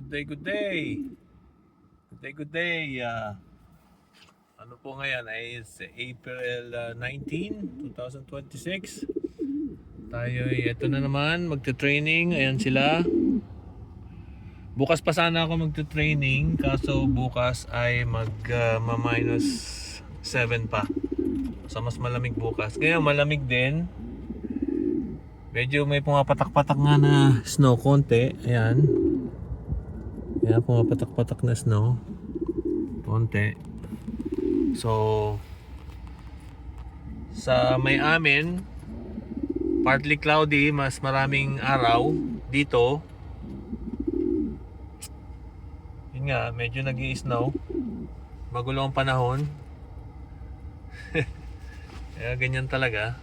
Good day, good day. Good day, good day. Ano po ngayon ay April 19, 2026. Tayo ay ito na naman magte-training. Ayan sila. Bukas pa sana ako magte-training kaso bukas ay minus 7 pa. So mas malamig bukas. Ngayon malamig din. Medyo may pumapatak-patak nga na snow konti. Ayan. Ayan, pumapatak-patak na snow konti. So sa may amin partly cloudy, mas maraming araw dito. Yun nga, medyo nag-i-snow. Magulo ang panahon. Kaya ganyan talaga.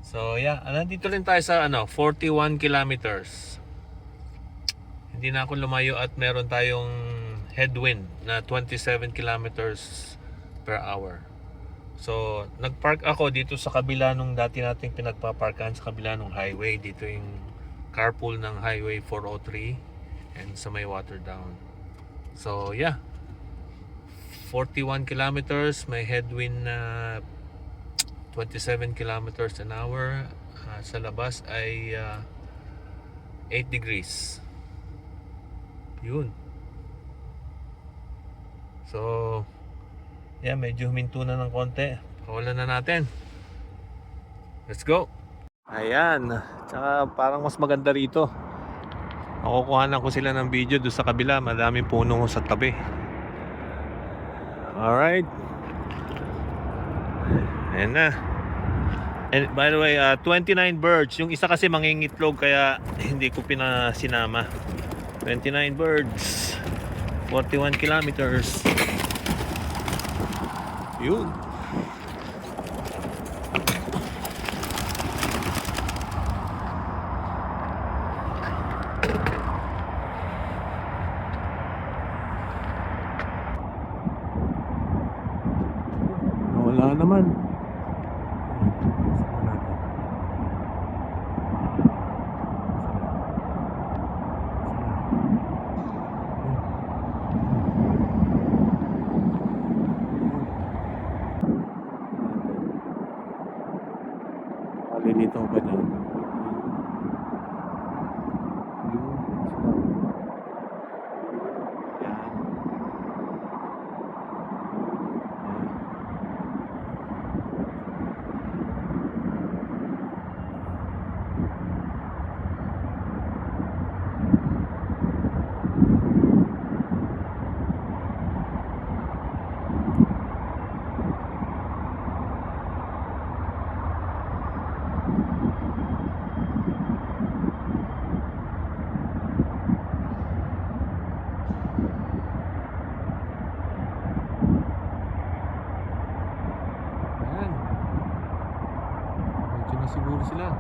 So yeah, nandito rin tayo sa 41 kilometers. Hindi na ako lumayo at meron tayong headwind na 27 kilometers per hour. So nagpark ako dito sa kabila nung dati nating pinagpaparkahan, sa kabila nung highway. Dito yung carpool ng highway 403 and sa may water down. So yeah, 41 kilometers, may headwind na 27 kilometers an hour. Sa labas ay 8 degrees. Yun. So yeah, medyo huminto na ng konti. Kawalan na natin. Let's go. Ayan. Tsaka parang mas maganda rito. Nakukuhanan ko sila ng video doon sa kabila. Madaming puno sa tabi. Alright. Ayan na. And by the way, 29 birds. Yung isa kasi mangingitlog kaya hindi ko pinasinama. 29 birds. 41 kilometers. Yun. Wala naman. Dito ba na? Siguro sila.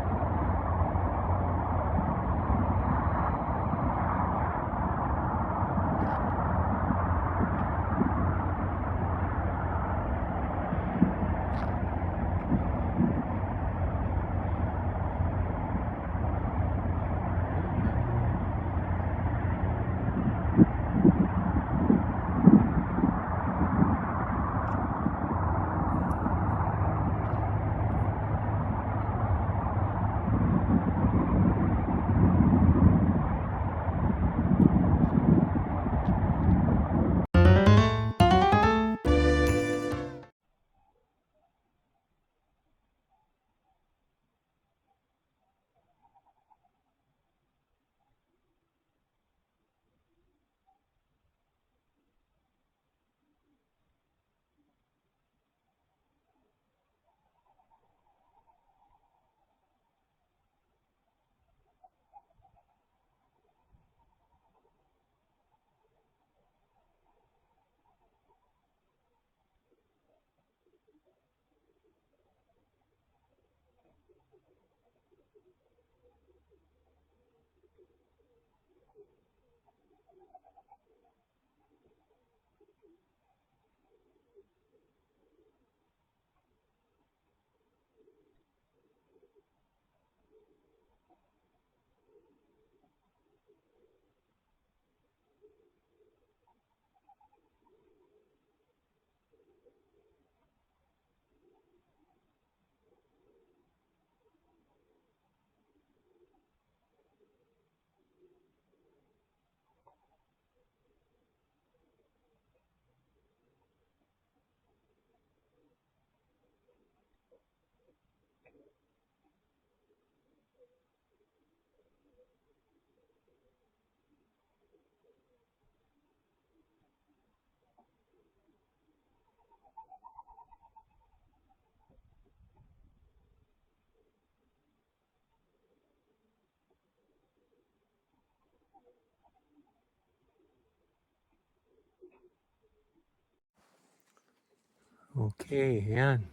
Okay, yan.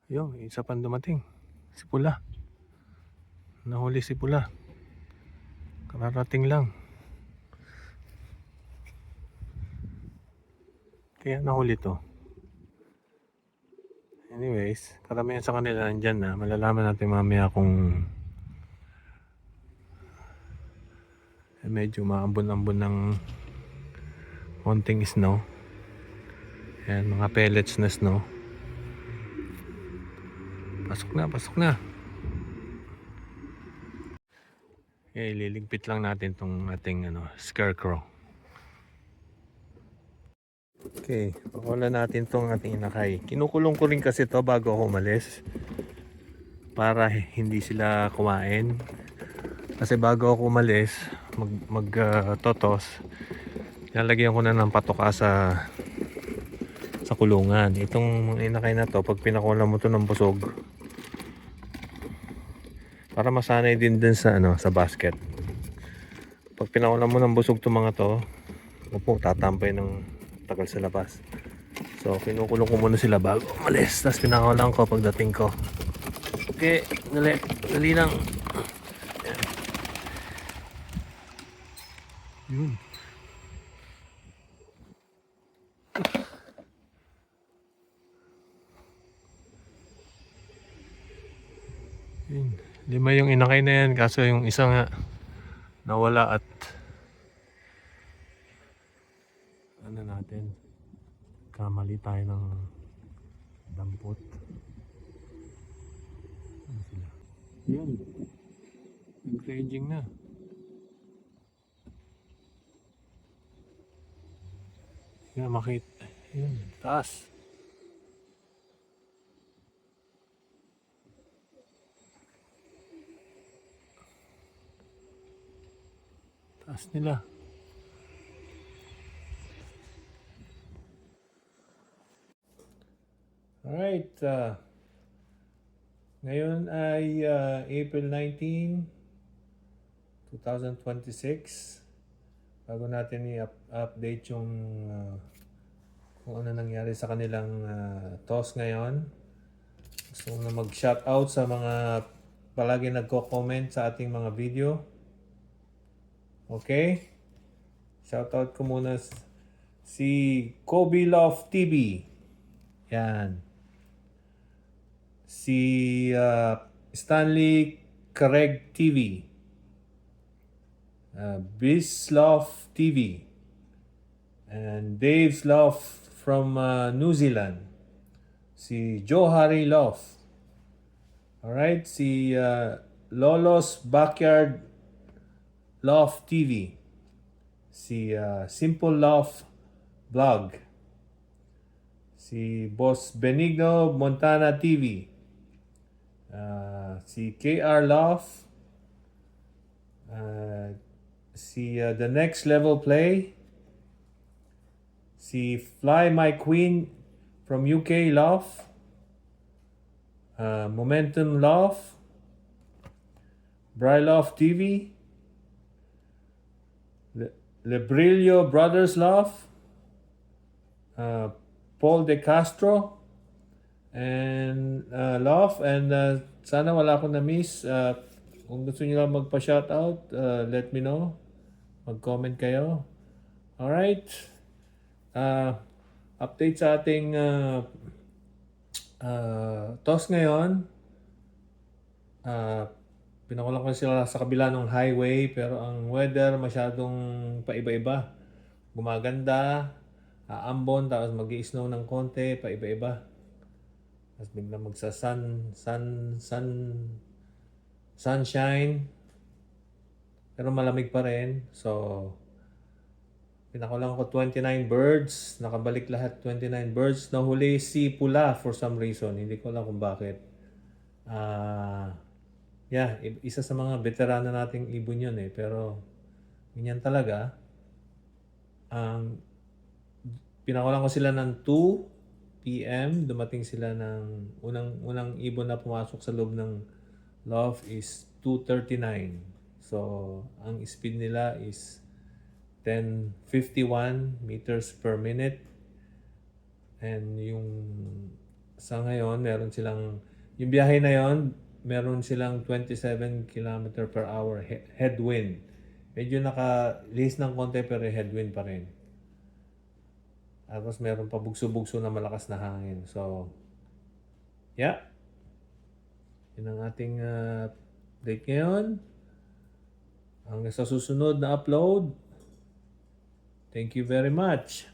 Yung isa pang dumating. Si Pula. Nahuli si Pula. Kararating lang. Kaya nahuli to. Anyways, karamihan sa kanila nandyan na. Malalaman natin mamaya kung medyo maambon-ambon ng konting snow. Ayan, mga pellets na snow. Pasok na, pasok na. Okay, liligpit lang natin tong ating scarecrow. Okay, pakulan natin tong ating inakay. Kinukulong ko rin kasi to bago ako umalis. Para hindi sila kumain. Kasi bago ako umalis, totos, lalagyan ko na ng patoka sa kulungan. Itong inakay na to, pag pinakulan mo to ng busog, para masanay din dun sa sa basket. Pag pinakulan mo ng busog to mga to, tatampay ng tagal sa labas. So kinukulong ko muna sila bago umalis, tapos pinakulan ko pagdating ko. Okay, dali lang. Yun. Yun. 5 yung inakay na yan, kaso yung isa nga nawala at natin, kamali tayo ng dampot. Ano sila? Yun, nag-raging na. Yan, makita. Yun, taas. Taas nila. Alright, ngayon ay April 19, 2026. Bago natin i-update yung kung ano nangyari sa kanilang toss ngayon. Gusto ko na mag-shoutout sa mga palagi nagko-comment sa ating mga video. Okay? Shoutout ko muna si Kobe Love TV. Yan. Si Stanley Craig TV. Biz Love TV. And Dave's Love from New Zealand. Si Joe Harry Love. Alright, si Lolo's Backyard Love TV. Si Simple Love Vlog. Si Boss Benigno Montana TV. Si KR Love. Si The Next Level Play. Si Fly My Queen from UK Love. Momentum Love. Bry Love TV. Lebrillo Brothers Love. Paul De Castro and Love, and sana wala akong na-miss. Kung gusto niyo lang magpa-shoutout, let me know. Mag-comment kayo. Alright. Update sa ating toss ngayon. Pinakulang ko sila sa kabila ng highway, pero ang weather masyadong paiba-iba. Gumaganda, aambon, tapos mag-i-snow ng konti, paiba-iba. Tapos biglang sunshine, pero malamig pa rin. So, pinakulang ko 29 birds, nakabalik lahat 29 birds. Nahuli si Pula for some reason, hindi ko alam kung bakit. Yeah, isa sa mga veterano nating ibon yun pero ganyan talaga. Pinakulang ko sila ng 2 p.m. Dumating sila ng unang ibon na pumasok sa loob ng Love is 2:39. So, ang speed nila is 1051 meters per minute. And yung sa ngayon, meron silang, yung biyahe na yon, meron silang 27 kilometer per hour headwind. Medyo naka-release ng konti pero headwind pa rin. Tapos meron pa bugso-bugso na malakas na hangin. So, yeah. Yun ang ating update ngayon. Hanggang sa susunod na upload. Thank you very much.